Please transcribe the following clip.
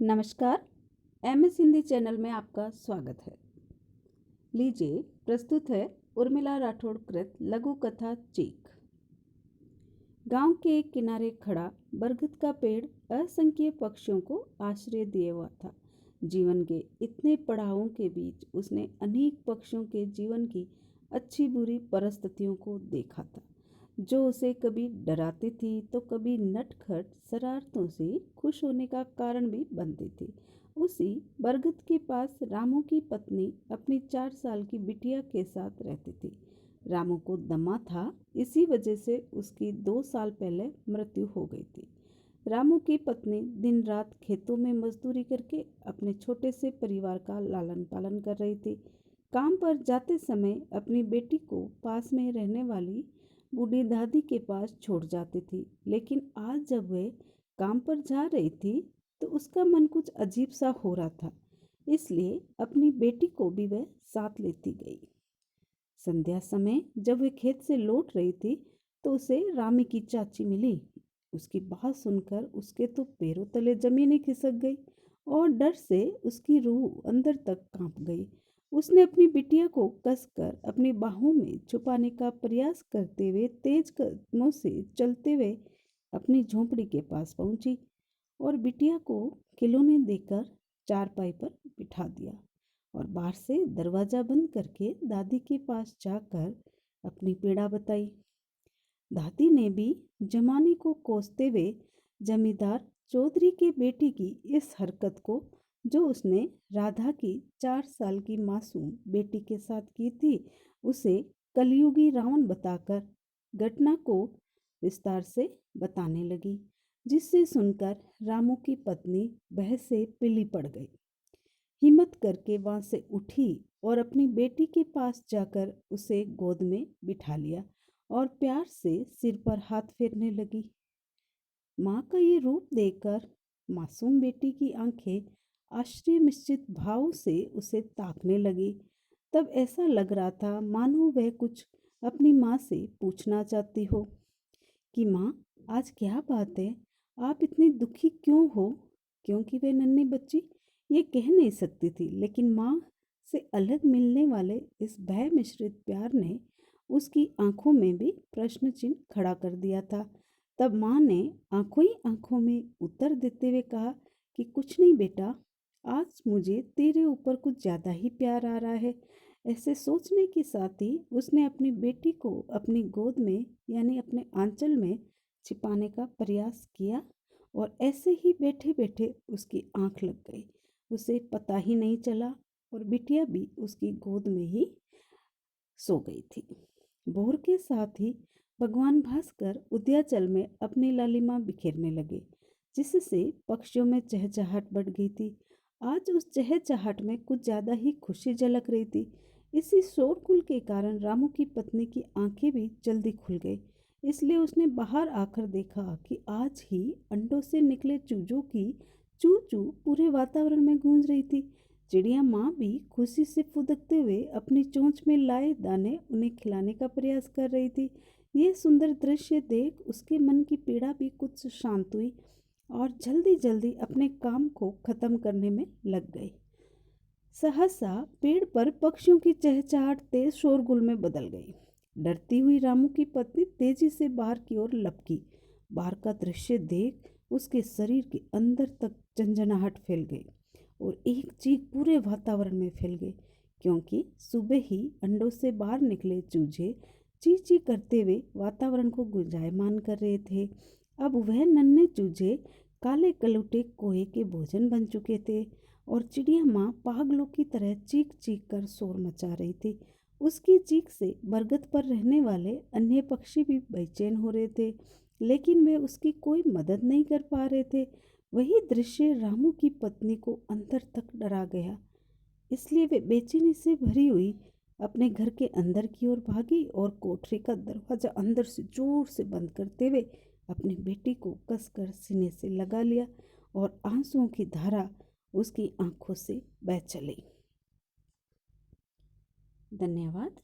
नमस्कार। MS Hindi channel में आपका स्वागत है। लीजिए प्रस्तुत है उर्मिला राठौड़ कृत लघु कथा चीख। गांव के एक किनारे खड़ा बरगद का पेड़ असंख्य पक्षियों को आश्रय दिए हुआ था। जीवन के इतने पड़ावों के बीच उसने अनेक पक्षियों के जीवन की अच्छी बुरी परिस्थितियों को देखा था, जो उसे कभी डराती थी तो कभी नटखट शरारतों से खुश होने का कारण भी बनती थी। उसी बरगद के पास रामू की पत्नी अपनी 4 साल की बिटिया के साथ रहती थी। रामू को दमा था, इसी वजह से उसकी 2 साल पहले मृत्यु हो गई थी। रामू की पत्नी दिन रात खेतों में मजदूरी करके अपने छोटे से परिवार का लालन पालन कर रही थी। काम पर जाते समय अपनी बेटी को पास में रहने वाली बूढ़ी दादी के पास छोड़ जाती थी, लेकिन आज जब वह काम पर जा रही थी तो उसका मन कुछ अजीब सा हो रहा था, इसलिए अपनी बेटी को भी वह साथ लेती गई। संध्या समय जब वह खेत से लौट रही थी तो उसे रामी की चाची मिली। उसकी बात सुनकर उसके तो पैरों तले जमीन ही खिसक गई और डर से उसकी रूह अंदर तक कांप गई। उसने अपनी बिटिया को कसकर अपनी बाहों में छुपाने का प्रयास करते हुए तेज कदमों से चलते हुए अपनी झोंपड़ी के पास पहुंची और बिटिया को खिलौने देकर चारपाई पर बिठा दिया और बाहर से दरवाजा बंद करके दादी के पास जाकर अपनी पीड़ा बताई। दादी ने भी जमाने को कोसते हुए जमींदार चौधरी के बेटी की इस हरकत को, जो उसने राधा की 4 साल की मासूम बेटी के साथ की थी, उसे कलयुगी रावण बताकर घटना को विस्तार से बताने लगी, जिससे सुनकर रामू की पत्नी बहस से पीली पड़ गई। हिम्मत करके वहां से उठी और अपनी बेटी के पास जाकर उसे गोद में बिठा लिया और प्यार से सिर पर हाथ फेरने लगी। माँ का ये रूप देखकर मासूम बेटी की आंखें आश्चर्य मिश्रित भाव से उसे ताकने लगी। तब ऐसा लग रहा था मानो वह कुछ अपनी माँ से पूछना चाहती हो कि माँ, आज क्या बात है, आप इतनी दुखी क्यों हो। क्योंकि वह नन्ही बच्ची ये कह नहीं सकती थी, लेकिन माँ से अलग मिलने वाले इस भय मिश्रित प्यार ने उसकी आंखों में भी प्रश्न चिन्ह खड़ा कर दिया था। तब माँ ने आंखों ही आंखों में उत्तर देते हुए कहा कि कुछ नहीं बेटा, आज मुझे तेरे ऊपर कुछ ज़्यादा ही प्यार आ रहा है। ऐसे सोचने के साथ ही उसने अपनी बेटी को अपनी गोद में यानी अपने आंचल में छिपाने का प्रयास किया और ऐसे ही बैठे बैठे उसकी आंख लग गई। उसे पता ही नहीं चला और बिटिया भी उसकी गोद में ही सो गई थी। भोर के साथ ही भगवान भास्कर उदयाचल में अपनी लालिमा बिखेरने लगे, जिससे पक्षियों में चहचहाट बढ़ गई थी। आज उस चहचहाट में कुछ ज़्यादा ही खुशी झलक रही थी। इसी शोरगुल के कारण रामू की पत्नी की आंखें भी जल्दी खुल गई, इसलिए उसने बाहर आकर देखा कि आज ही अंडों से निकले चूजों की चू चू पूरे वातावरण में गूंज रही थी। चिड़िया माँ भी खुशी से फुदकते हुए अपनी चोंच में लाए दाने उन्हें खिलाने का प्रयास कर रही थी। ये सुंदर दृश्य देख उसके मन की पीड़ा भी कुछ शांत हुई और जल्दी जल्दी अपने काम को खत्म करने में लग गई। सहसा पेड़ पर पक्षियों की चहचहाट तेज शोरगुल में बदल गई। डरती हुई रामू की पत्नी तेजी से बाहर की ओर लपकी। बाहर का दृश्य देख उसके शरीर के अंदर तक झंझनाहट फैल गई और एक चीख पूरे वातावरण में फैल गई, क्योंकि सुबह ही अंडों से बाहर निकले चूजे ची ची करते हुए वातावरण को गुंजायमान कर रहे थे। अब वह नन्हे चूजे काले कलुटे कोहे के भोजन बन चुके थे और चिड़िया माँ पागलों की तरह चीख चीख कर शोर मचा रही थी। उसकी चीख से बरगद पर रहने वाले अन्य पक्षी भी बेचैन हो रहे थे, लेकिन वे उसकी कोई मदद नहीं कर पा रहे थे। वही दृश्य रामू की पत्नी को अंदर तक डरा गया, इसलिए वे बेचैनी से भरी हुई अपने घर के अंदर की ओर भागी और कोठरी का दरवाजा अंदर से जोर से बंद करते हुए अपनी बेटी को कसकर सीने से लगा लिया और आंसुओं की धारा उसकी आंखों से बह चली। धन्यवाद।